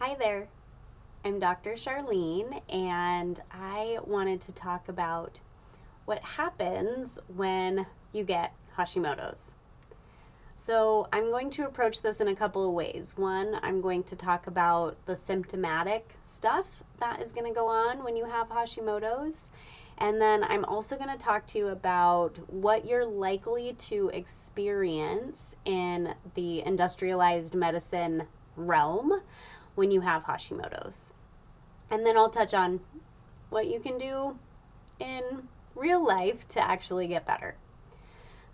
Hi there, I'm Dr. Charlene, and I wanted to talk about what happens when you get Hashimoto's. So, I'm going to approach this in a couple of ways. One, I'm going to talk about the symptomatic stuff that is going to go on when you have Hashimoto's. And then I'm also going to talk to you about what you're likely to experience in the industrialized medicine realm when you have Hashimoto's. And then I'll touch on what you can do in real life to actually get better.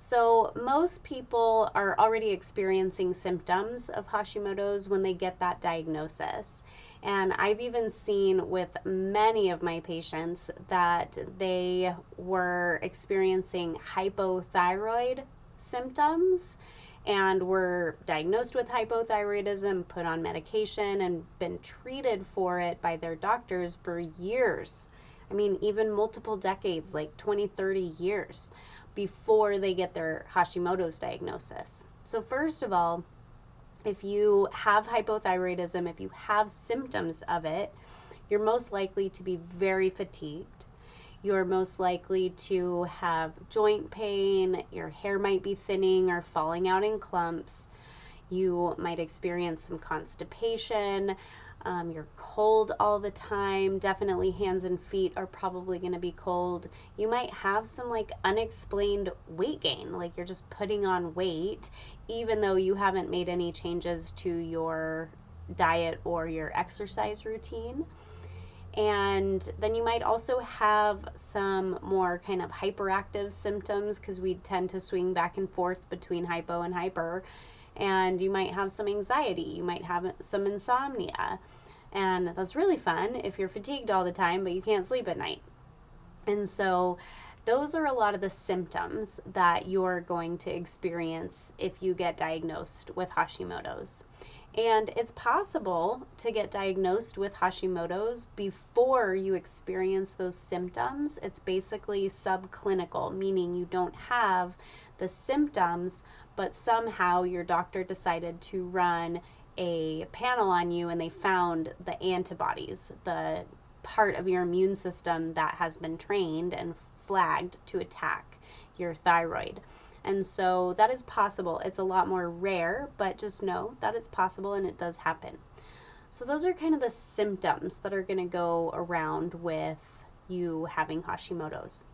So, most people are already experiencing symptoms of Hashimoto's when they get that diagnosis. And I've even seen with many of my patients that they were experiencing hypothyroid symptoms and were diagnosed with hypothyroidism, put on medication, and been treated for it by their doctors for years. I mean, even multiple decades, like 20, 30 years before they get their Hashimoto's diagnosis. So, first of all, if you have hypothyroidism, if you have symptoms of it, you're most likely to be very fatigued. You're most likely to have joint pain, your hair might be thinning or falling out in clumps. You might experience some constipation. You're cold all the time. Definitely hands and feet are probably going to be cold. You might have some like unexplained weight gain, like you're just putting on weight even though you haven't made any changes to your diet or your exercise routine. And then you might also have some more kind of hyperactive symptoms because we tend to swing back and forth between hypo and hyper. And you might have some anxiety, you might have some insomnia. And that's really fun if you're fatigued all the time, but you can't sleep at night. And so those are a lot of the symptoms that you're going to experience if you get diagnosed with Hashimoto's. And it's possible to get diagnosed with Hashimoto's before you experience those symptoms. It's basically subclinical, meaning you don't have the symptoms, but somehow your doctor decided to run a panel on you and they found the antibodies, the part of your immune system that has been trained and flagged to attack your thyroid. And so that is possible. It's a lot more rare, but just know that it's possible and it does happen. So those are kind of the symptoms that are going to go around with you having Hashimoto's.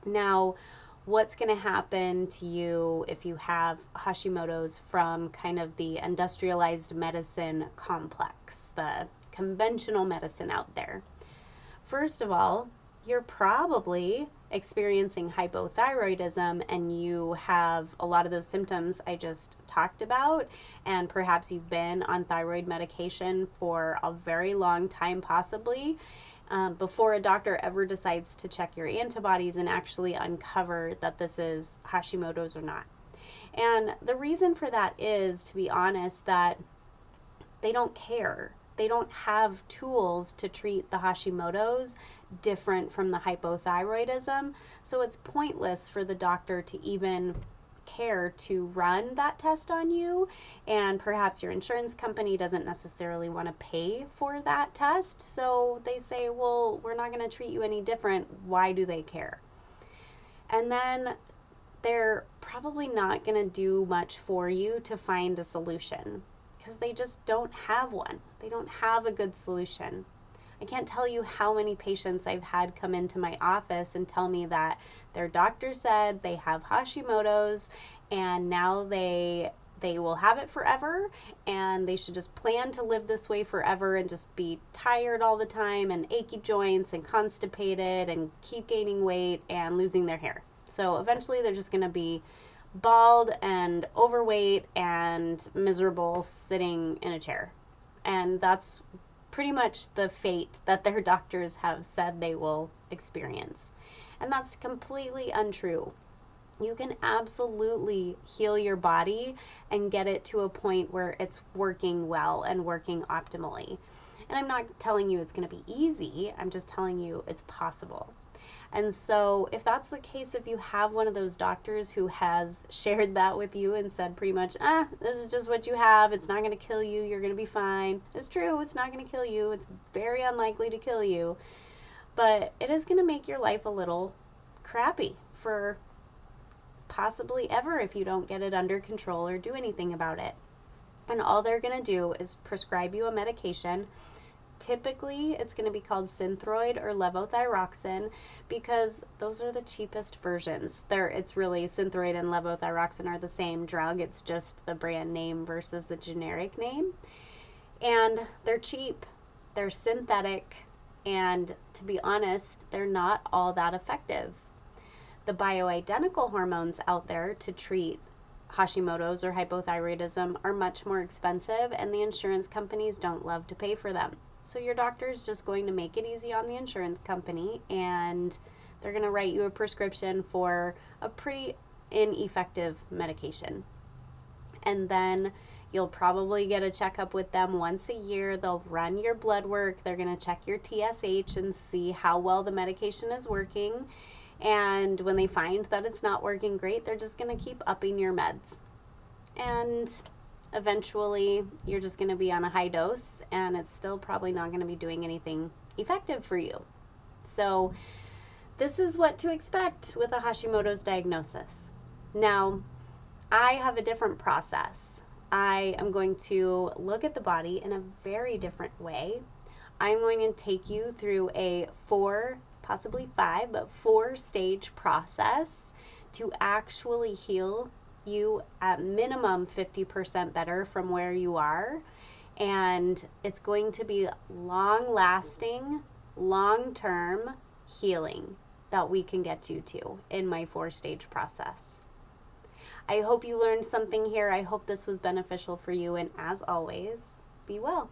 Now, what's going to happen to you if you have Hashimoto's from kind of the industrialized medicine complex, the conventional medicine out there? First of all, you're probably experiencing hypothyroidism and you have a lot of those symptoms I just talked about, and perhaps you've been on thyroid medication for a very long time, possibly before a doctor ever decides to check your antibodies and actually uncover that this is Hashimoto's or not. And the reason for that is, to be honest, that they don't care. They don't have tools to treat the Hashimoto's different from the hypothyroidism. So it's pointless for the doctor to even care to run that test on you, and perhaps your insurance company doesn't necessarily want to pay for that test, so they say, well, we're not going to treat you any different. Why do they care? And then they're probably not going to do much for you to find a solution because they just don't have one. They don't have a good solution. I can't tell you how many patients I've had come into my office and tell me that their doctor said they have Hashimoto's and now they will have it forever and they should just plan to live this way forever and just be tired all the time and achy joints and constipated and keep gaining weight and losing their hair. So eventually they're just going to be bald and overweight and miserable sitting in a chair. And that's pretty much the fate that their doctors have said they will experience. And that's completely untrue. You can absolutely heal your body and get it to a point where it's working well and working optimally. And I'm not telling you it's going to be easy, I'm just telling you it's possible. And so, if that's the case, if you have one of those doctors who has shared that with you and said pretty much, this is just what you have, it's not going to kill you, you're going to be fine. It's true, it's not going to kill you, it's very unlikely to kill you, but it is going to make your life a little crappy for possibly ever if you don't get it under control or do anything about it. And all they're going to do is prescribe you a medication. Typically, it's going to be called Synthroid or levothyroxine because those are the cheapest versions. It's really Synthroid and levothyroxine are the same drug. It's just the brand name versus the generic name. And they're cheap, they're synthetic, and to be honest, they're not all that effective. The bioidentical hormones out there to treat Hashimoto's or hypothyroidism are much more expensive, and the insurance companies don't love to pay for them. So your doctor is just going to make it easy on the insurance company, and they're going to write you a prescription for a pretty ineffective medication. And then you'll probably get a checkup with them once a year. They'll run your blood work. They're going to check your TSH and see how well the medication is working. And when they find that it's not working great, they're just going to keep upping your meds. And eventually, you're just going to be on a high dose, and it's still probably not going to be doing anything effective for you. So this is what to expect with a Hashimoto's diagnosis. Now, I have a different process. I am going to look at the body in a very different way. I'm going to take you through a 4, possibly 5, but 4-stage process to actually heal you at minimum 50% better from where you are. And it's going to be long-lasting, long-term healing that we can get you to in my 4-stage process. I hope you learned something here. I hope this was beneficial for you. And as always, be well.